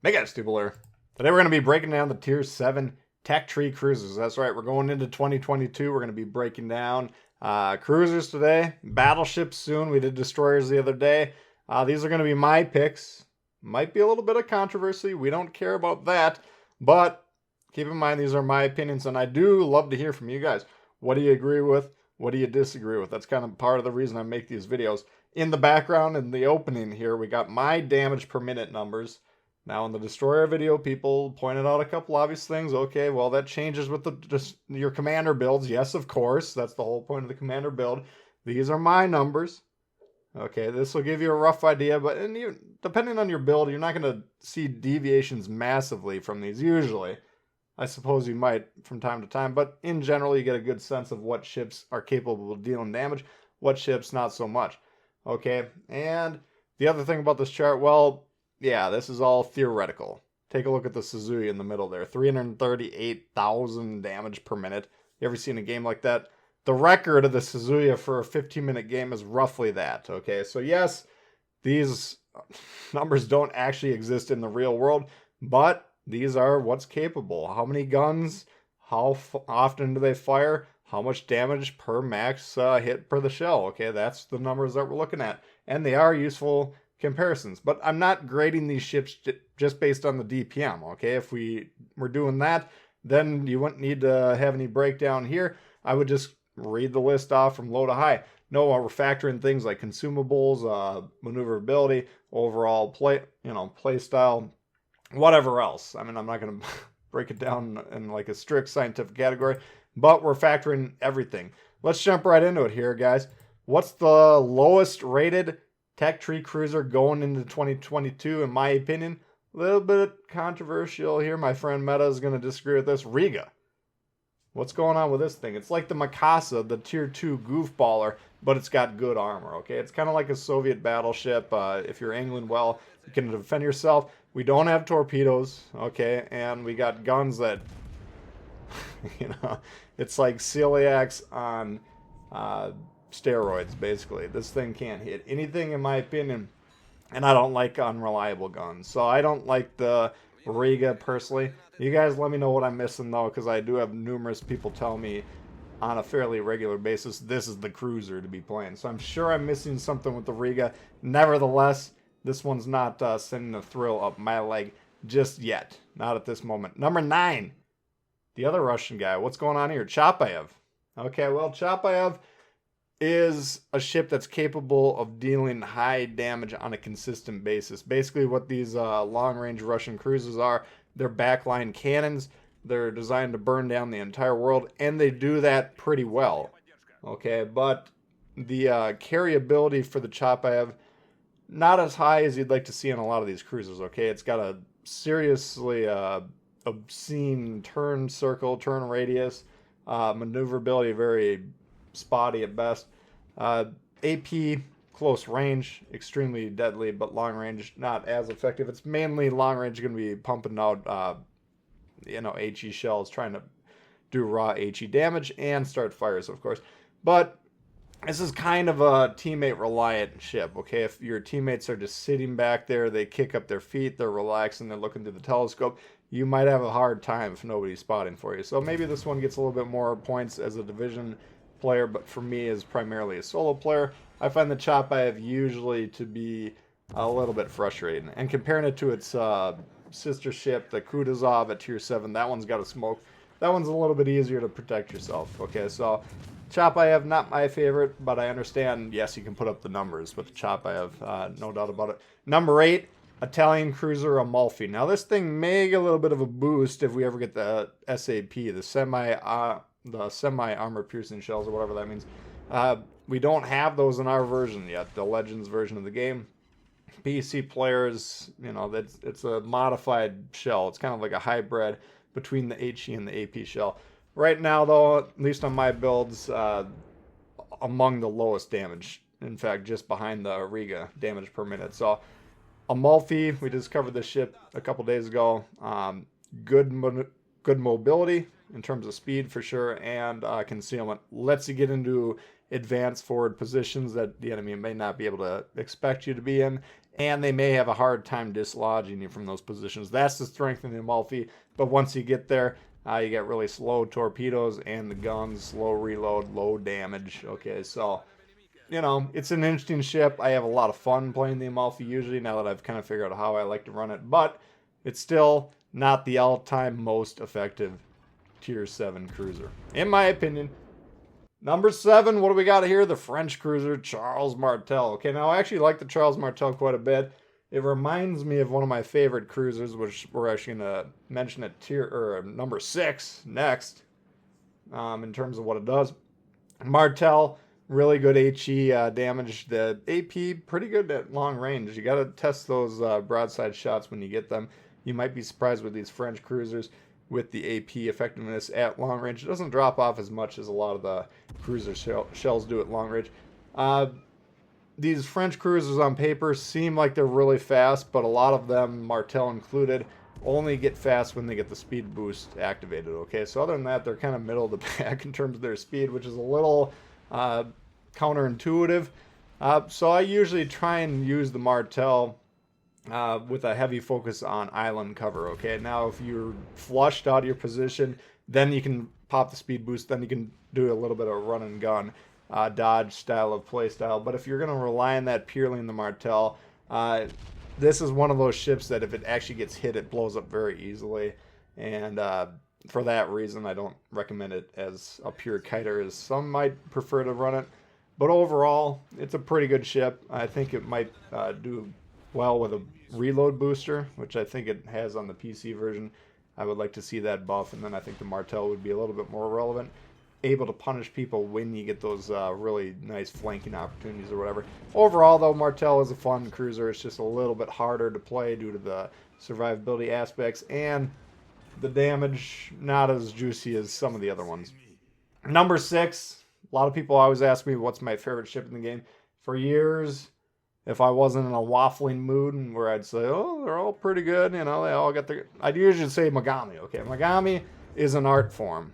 Hey guys, Tbull here. Today we're going to be breaking down the Tier 7 Tech Tree Cruisers. That's right, we're going into 2022. We're going to be breaking down cruisers today, battleships soon. We did destroyers the other day. These are going to be my picks. Might be a little bit of controversy. We don't care about that. But keep in mind, these are my opinions, and I do love to hear from you guys. What do you agree with? What do you disagree with? That's kind of part of the reason I make these videos. In the background, in the opening here, we got my damage per minute numbers. Now, in the Destroyer video, people pointed out a couple obvious things. Okay, well, that changes with your commander builds. Yes, of course. That's the whole point of the commander build. These are my numbers. Okay, this will give you a rough idea, but depending on your build, you're not going to see deviations massively from these usually. I suppose you might from time to time, but in general, you get a good sense of what ships are capable of dealing damage, what ships not so much. Okay, and the other thing about this chart, well, yeah, this is all theoretical. Take a look at the Suzuki in the middle there. 338,000 damage per minute. You ever seen a game like that? The record of the Suzuki for a 15-minute game is roughly that. Okay, so yes, these numbers don't actually exist in the real world, but these are what's capable. How many guns? How often do they fire? How much damage per max hit per the shell? Okay, that's the numbers that we're looking at. And they are useful comparisons, but I'm not grading these ships just based on the DPM. Okay, if we were doing that, then you wouldn't need to have any breakdown here. I would just read the list off from low to high. No, we're factoring things like consumables, maneuverability, overall play style, whatever else. I mean, I'm not going to break it down in like a strict scientific category, but we're factoring everything. Let's jump right into it here, guys. What's the lowest rated Tech Tree Cruiser going into 2022, in my opinion? A little bit controversial here. My friend Meta is going to disagree with this. Riga. What's going on with this thing? It's like the Mikasa, the Tier 2 goofballer, but it's got good armor, okay? It's kind of like a Soviet battleship. If you're angling well, you can defend yourself. We don't have torpedoes, okay? And we got guns that, it's like celiacs on steroids, basically. This thing can't hit anything, in my opinion, and I don't like unreliable guns, so I don't like the Rega personally. You guys let me know what I'm missing though, because I do have numerous people tell me on a fairly regular basis this is the cruiser to be playing, so I'm sure I'm missing something with the Rega. Nevertheless, this one's not sending a thrill up my leg just yet, not at this moment. Number 9, the other Russian guy. What's going on here? Chapayev. Okay, well, Chapayev is a ship that's capable of dealing high damage on a consistent basis. Basically what these long-range Russian cruisers are, they're backline cannons. They're designed to burn down the entire world, and they do that pretty well. Okay, but the carryability for the Chapayev, not as high as you'd like to see in a lot of these cruisers, okay? It's got a seriously obscene turn circle, turn radius, maneuverability very spotty at best. AP, close range, extremely deadly, but long range, not as effective. It's mainly long range going to be pumping out, HE shells, trying to do raw HE damage and start fires, of course. But this is kind of a teammate reliant ship, okay? If your teammates are just sitting back there, they kick up their feet, they're relaxing, they're looking through the telescope, you might have a hard time if nobody's spotting for you. So maybe this one gets a little bit more points as a division player, but for me as primarily a solo player, I find the Chapayev usually to be a little bit frustrating. And comparing it to its sister ship, the Kutuzov at Tier 7, that one's got a smoke. That one's a little bit easier to protect yourself. Okay, so Chapayev, not my favorite, but I understand, yes, you can put up the numbers with the Chapayev, no doubt about it. Number 8, Italian cruiser Amalfi. Now this thing may get a little bit of a boost if we ever get the SAP, the semi-armor piercing shells, or whatever that means. We don't have those in our version yet, the Legends version of the game. PC players, it's a modified shell. It's kind of like a hybrid between the HE and the AP shell. Right now, though, at least on my builds, among the lowest damage. In fact, just behind the Riga damage per minute. So, Amalfi, we just covered this ship a couple days ago. Good mobility in terms of speed for sure, and concealment. Lets you get into advanced forward positions that the enemy may not be able to expect you to be in, and they may have a hard time dislodging you from those positions. That's the strength in the Amalfi, but once you get there, you get really slow torpedoes and the guns, slow reload, low damage. Okay, so, it's an interesting ship. I have a lot of fun playing the Amalfi usually now that I've kind of figured out how I like to run it, but it's still not the all-time most effective Tier 7 cruiser, in my opinion. Number 7, what do we got here? The French cruiser, Charles Martel. Okay, now I actually like the Charles Martel quite a bit. It reminds me of one of my favorite cruisers, which we're actually going to mention at number 6 next, in terms of what it does. Martel, really good HE damage. The AP, pretty good at long range. You got to test those broadside shots when you get them. You might be surprised with these French cruisers with the AP effectiveness at long range. It doesn't drop off as much as a lot of the cruiser shells do at long range. These French cruisers on paper seem like they're really fast, but a lot of them, Martel included, only get fast when they get the speed boost activated. Okay, so other than that, they're kind of middle of the pack in terms of their speed, which is a little counterintuitive. So I usually try and use the Martel with a heavy focus on island cover. Okay, now if you're flushed out of your position, then you can pop the speed boost, then you can do a little bit of run and gun dodge style of play style. But if you're going to rely on that purely in the Martel, this is one of those ships that if it actually gets hit, it blows up very easily, and for that reason I don't recommend it as a pure kiter, as some might prefer to run it. But overall, it's a pretty good ship. I think it might do well with a reload booster, which I think it has on the PC version. I would like to see that buff, and then I think the Martel would be a little bit more relevant, able to punish people when you get those really nice flanking opportunities or whatever. Overall, though, Martel is a fun cruiser. It's just a little bit harder to play due to the survivability aspects, and the damage not as juicy as some of the other ones. Number 6, a lot of people always ask me what's my favorite ship in the game. For years, if I wasn't in a waffling mood and where I'd say, oh, they're all pretty good, they all got their... I'd usually say Mogami. Okay, Mogami is an art form.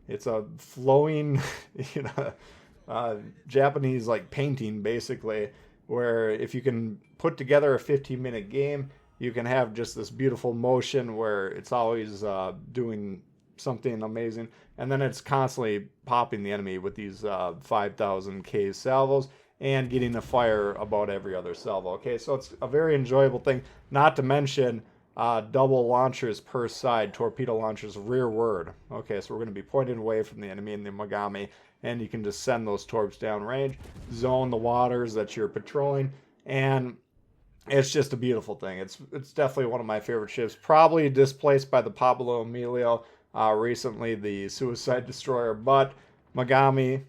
It's a flowing, Japanese like painting, basically, where if you can put together a 15-minute game, you can have just this beautiful motion where it's always doing something amazing, and then it's constantly popping the enemy with these 5,000 K salvos and getting a fire about every other salvo. Okay, so it's a very enjoyable thing, not to mention double launchers per side, torpedo launchers rearward. Okay, so we're going to be pointed away from the enemy in the Mogami, and you can just send those torps down range, zone the waters that you're patrolling, and it's just a beautiful thing. It's definitely one of my favorite ships, probably displaced by the Pablo Emilio, recently the Suicide Destroyer, but Mogami,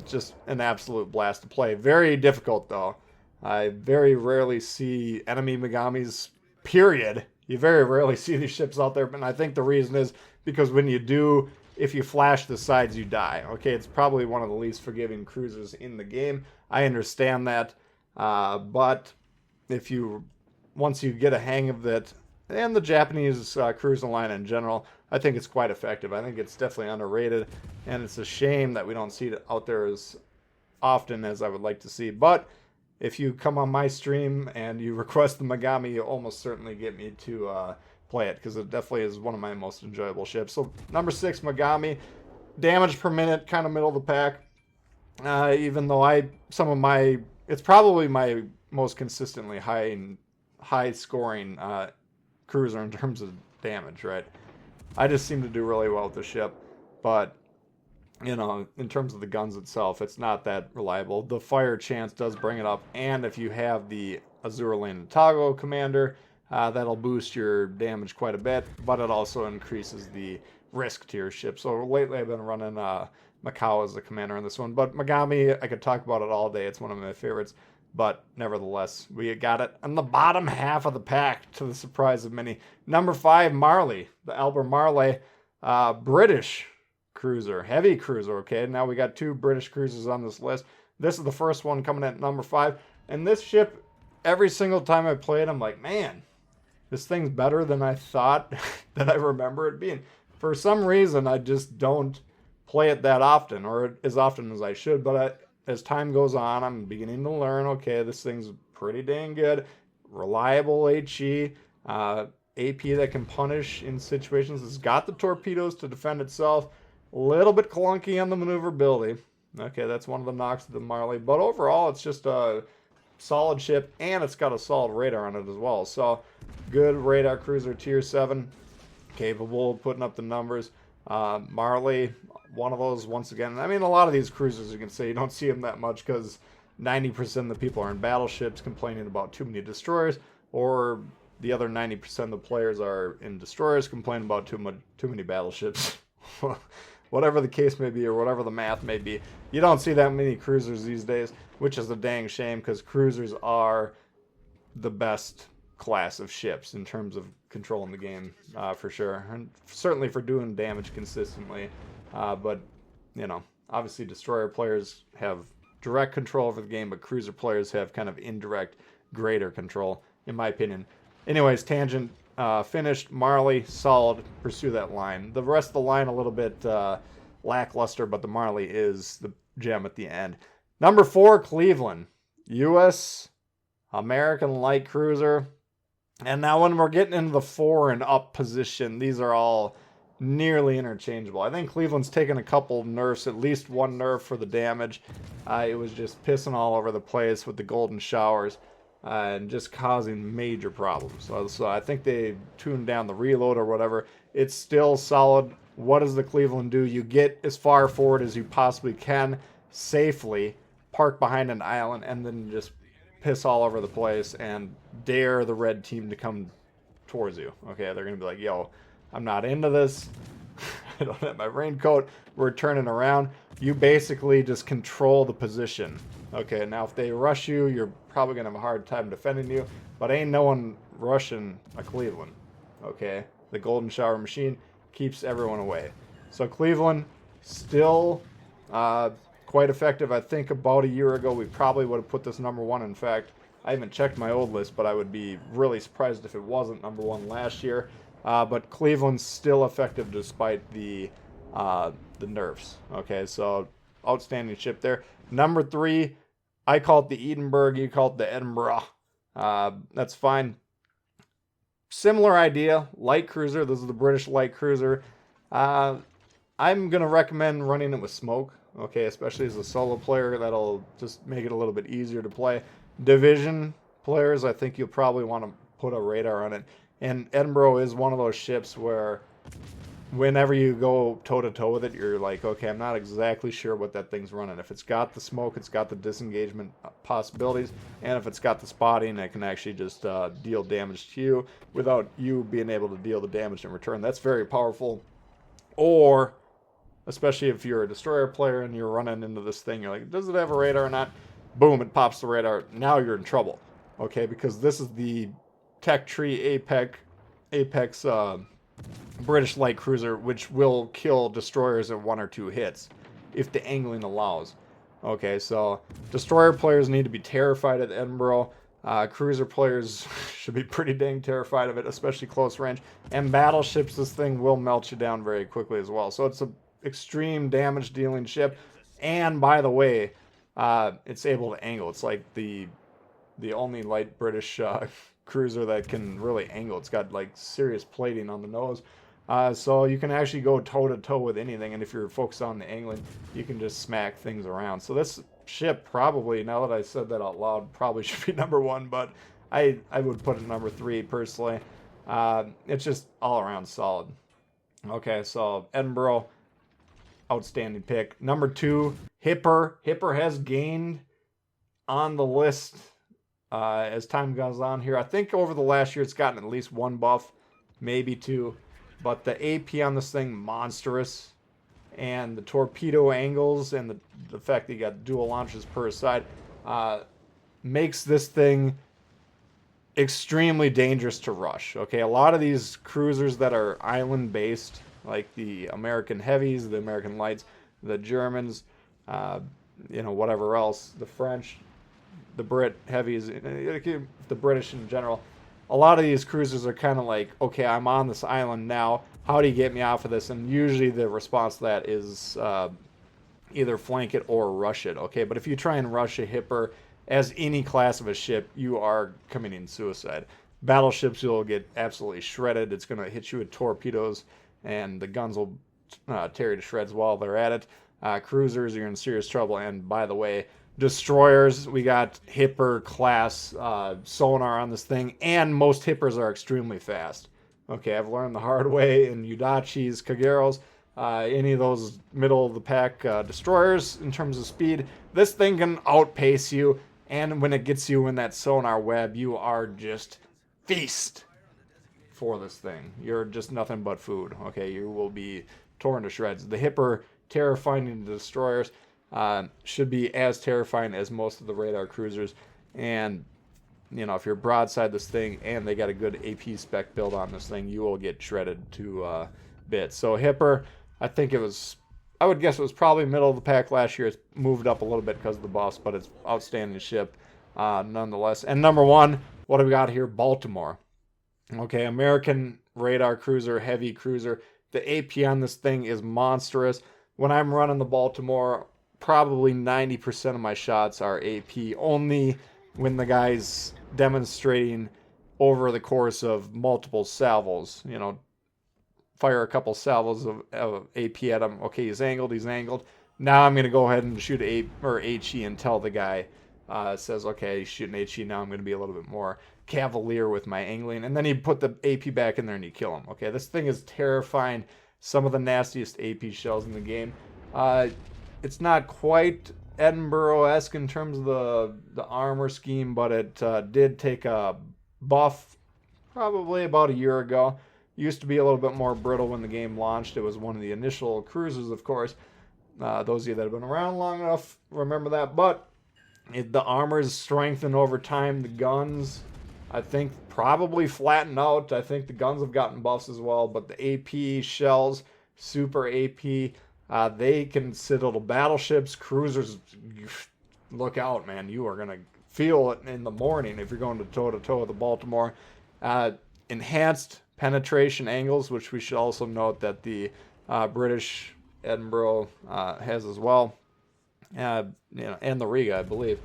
just an absolute blast to play. Very difficult, though. I very rarely see enemy Mogamis, period. You very rarely see these ships out there, and I think the reason is because when you do, if you flash the sides, you die. Okay, it's probably one of the least forgiving cruisers in the game. I understand that, but once you get a hang of it, and the Japanese cruising line in general, I think it's quite effective. I think it's definitely underrated, and it's a shame that we don't see it out there as often as I would like to see. But if you come on my stream and you request the Megami, you almost certainly get me to play it, because it definitely is one of my most enjoyable ships. So number 6, Megami. Damage per minute, kind of middle of the pack. Even though it's probably my most consistently high scoring cruiser in terms of damage, right? I just seem to do really well with the ship, but in terms of the guns itself, it's not that reliable. The fire chance does bring it up, and if you have the Azure Lane Tago commander, that'll boost your damage quite a bit, but it also increases the risk to your ship. So lately I've been running Macau as the commander on this one, but Megami, I could talk about it all day. It's one of my favorites. But nevertheless, we got it on the bottom half of the pack, to the surprise of many. Number 5, Marley, the Albemarle, British cruiser, heavy cruiser. Okay, now we got 2 British cruisers on this list. This is the first one coming at number 5. And this ship, every single time I play it, I'm like, man, this thing's better than I thought that I remember it being. For some reason, I just don't play it that often, or as often as I should, but as time goes on, I'm beginning to learn, okay, this thing's pretty dang good. Reliable HE, AP that can punish in situations. It's got the torpedoes to defend itself. A little bit clunky on the maneuverability. Okay, that's one of the knocks of the Marley. But overall, it's just a solid ship, and it's got a solid radar on it as well. So, good radar cruiser, tier 7. Capable of putting up the numbers. Marley, one of those, once again. I mean, a lot of these cruisers, you can say, you don't see them that much because 90% of the people are in battleships complaining about too many destroyers, or the other 90% of the players are in destroyers complaining about too many battleships. Whatever the case may be, or whatever the math may be, you don't see that many cruisers these days, which is a dang shame because cruisers are the best class of ships in terms of controlling the game, for sure, and certainly for doing damage consistently. But you know, obviously destroyer players have direct control over the game, but cruiser players have kind of indirect, greater control, in my opinion. Anyways, tangent finished. Marley, solid. Pursue that line. The rest of the line a little bit lackluster, but the Marley is the gem at the end. Number 4, Cleveland, U.S. American light cruiser. And now when we're getting into the 4 and up position, these are all nearly interchangeable. I think Cleveland's taken a couple nerfs, at least one nerf for the damage. It was just pissing all over the place with the golden showers and just causing major problems. So I think they tuned down the reload or whatever. It's still solid. What does the Cleveland do? You get as far forward as you possibly can safely, park behind an island, and then just piss all over the place and dare the red team to come towards you. Okay, they're going to be like, yo, I'm not into this. I don't have my raincoat. We're turning around. You basically just control the position. Okay, now if they rush you, you're probably going to have a hard time defending you, but ain't no one rushing a Cleveland. Okay, the golden shower machine keeps everyone away. So Cleveland still quite effective. I think about a year ago we probably would have put this number 1. In fact, I haven't checked my old list, but I would be really surprised if it wasn't number 1 last year. But Cleveland's still effective despite the nerfs. Okay, so outstanding ship there. Number 3, I call it the Edinburgh, you call it the Edinburgh. That's fine. Similar idea, light cruiser. This is the British light cruiser. I'm going to recommend running it with smoke. Okay, especially as a solo player, that'll just make it a little bit easier to play. Division players, I think you'll probably want to put a radar on it. And Edinburgh is one of those ships where whenever you go toe-to-toe with it, you're like, okay, I'm not exactly sure what that thing's running. If it's got the smoke, it's got the disengagement possibilities, and if it's got the spotting, it can actually just deal damage to you without you being able to deal the damage in return. That's very powerful. Or, especially if you're a destroyer player and you're running into this thing, you're like, does it have a radar or not? Boom, it pops the radar. Now you're in trouble. Okay, because this is the Tech Tree Apex British light cruiser, which will kill destroyers in 1 or 2 hits if the angling allows. Okay, so destroyer players need to be terrified of Edinburgh. Cruiser players should be pretty dang terrified of it, especially close range. And battleships, this thing will melt you down very quickly as well. So it's an extreme damage dealing ship. And by the way, it's able to angle. It's like the only light British cruiser that can really angle. It's got like serious plating on the nose. So you can actually go toe-to-toe with anything, and if you're focused on the angling, you can just smack things around. So this ship probably, now that I said that out loud, probably should be number 1, but I would put it number 3 personally. It's just all around solid. Okay, so Edinburgh, outstanding pick. Number 2, Hipper. Hipper has gained on the list as time goes on here. I think over the last year it's gotten at least 1 buff, maybe 2. But the AP on this thing, monstrous. And the torpedo angles and the fact that you got dual launches per side makes this thing extremely dangerous to rush. Okay, a lot of these cruisers that are island-based, like the American heavies, the American lights, the Germans, whatever else, the French, the Brit heavies, the British in general, a lot of these cruisers are kind of like, okay, I'm on this island now. How do you get me off of this? And usually the response to that is either flank it or rush it, okay? But if you try and rush a hipper as any class of a ship, you are committing suicide. Battleships, you'll get absolutely shredded. It's going to hit you with torpedoes, and the guns will tear you to shreds while they're at it. Cruisers, you're in serious trouble. And by the way, destroyers, we got hipper class sonar on this thing, and most hippers are extremely fast. Okay, I've learned the hard way in Udachis, Kageros, any of those middle of the pack destroyers in terms of speed. This thing can outpace you, and when it gets you in that sonar web, you are just feast for this thing. You're just nothing but food. Okay, you will be torn to shreds. The hipper terrifying the destroyers should be as terrifying as most of the radar cruisers. And you know, if you're broadside this thing and they got a good AP spec build on this thing, you will get shredded to bits. So hipper, I think it was, I would guess it was probably middle of the pack last year. It's moved up a little bit because of the buffs, but it's outstanding ship nonetheless. And number one, what do we got here? Baltimore. Okay, American radar cruiser, heavy cruiser. The AP on this thing is monstrous. When I'm running the Baltimore, probably 90% of my shots are AP. Only when the guy's demonstrating over the course of multiple salvos, you know, fire a couple salvos of AP at him. Okay, he's angled. Now I'm going to go ahead and shoot HE until the guy says, okay, he's shooting HE. Now I'm going to be a little bit more cavalier with my angling. And then you put the AP back in there and you kill him. Okay, this thing is terrifying. Some of the nastiest AP shells in the game. It's not quite Edinburgh-esque in terms of the armor scheme, but it did take a buff probably about a year ago. Used to be a little bit more brittle when the game launched. It was one of the initial cruisers, of course. Those of you that have been around long enough remember that. But the armor's strengthened over time. The guns, I think, probably flattened out. I think the guns have gotten buffs as well. But the AP shells, super AP, they can citadel battleships, cruisers. Look out, man. You are going to feel it in the morning if you're going to toe-to-toe with the Baltimore. Enhanced penetration angles, which we should also note that the British Edinburgh has as well. You know, and the Rega, I believe.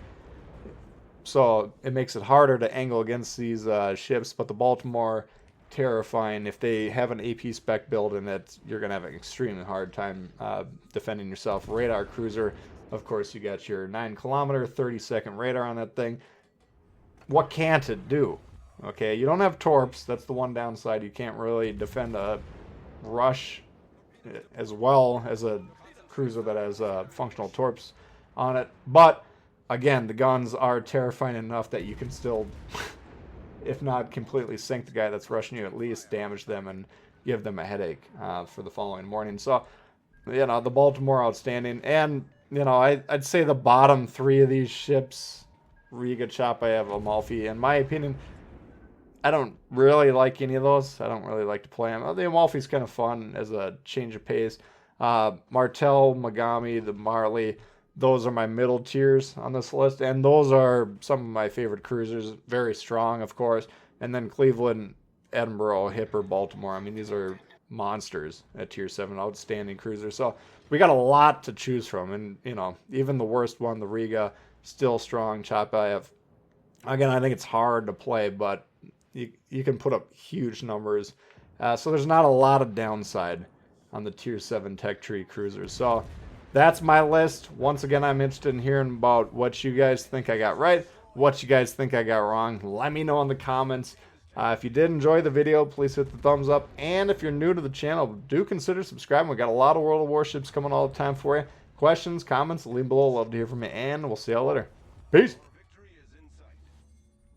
So it makes it harder to angle against these ships, but the Baltimore, terrifying. If they have an AP spec build in it, you're going to have an extremely hard time defending yourself. Radar cruiser, of course, you got your 9-kilometer, 30-second radar on that thing. What can't it do? Okay, you don't have torps. That's the one downside. You can't really defend a rush as well as a cruiser that has functional torps on it. But again, the guns are terrifying enough that you can still, if not completely sink the guy that's rushing you, at least damage them and give them a headache for the following morning. So, you know, the Baltimore, outstanding. And, you know, I'd say the bottom three of these ships, Riga, Chapayev, Amalfi, in my opinion, I don't really like any of those. I don't really like to play them. The Amalfi's kind of fun as a change of pace. Martel, Mogami, the Marley, those are my middle tiers on this list. And those are some of my favorite cruisers. Very strong, of course. And then Cleveland, Edinburgh, Hipper, Baltimore. I mean, these are monsters at tier 7, outstanding cruisers. So we got a lot to choose from. And, you know, even the worst one, the Riga, still strong. Chapayev. Again, I think it's hard to play, but you can put up huge numbers. So there's not a lot of downside on the tier 7 tech tree cruisers. So that's my list. Once again, I'm interested in hearing about what you guys think I got right, what you guys think I got wrong. Let me know in the comments. If you did enjoy the video, please hit the thumbs up. And if you're new to the channel, do consider subscribing. We got a lot of World of Warships coming all the time for you. Questions, comments, leave below. Love to hear from you, and we'll see y'all later. Peace.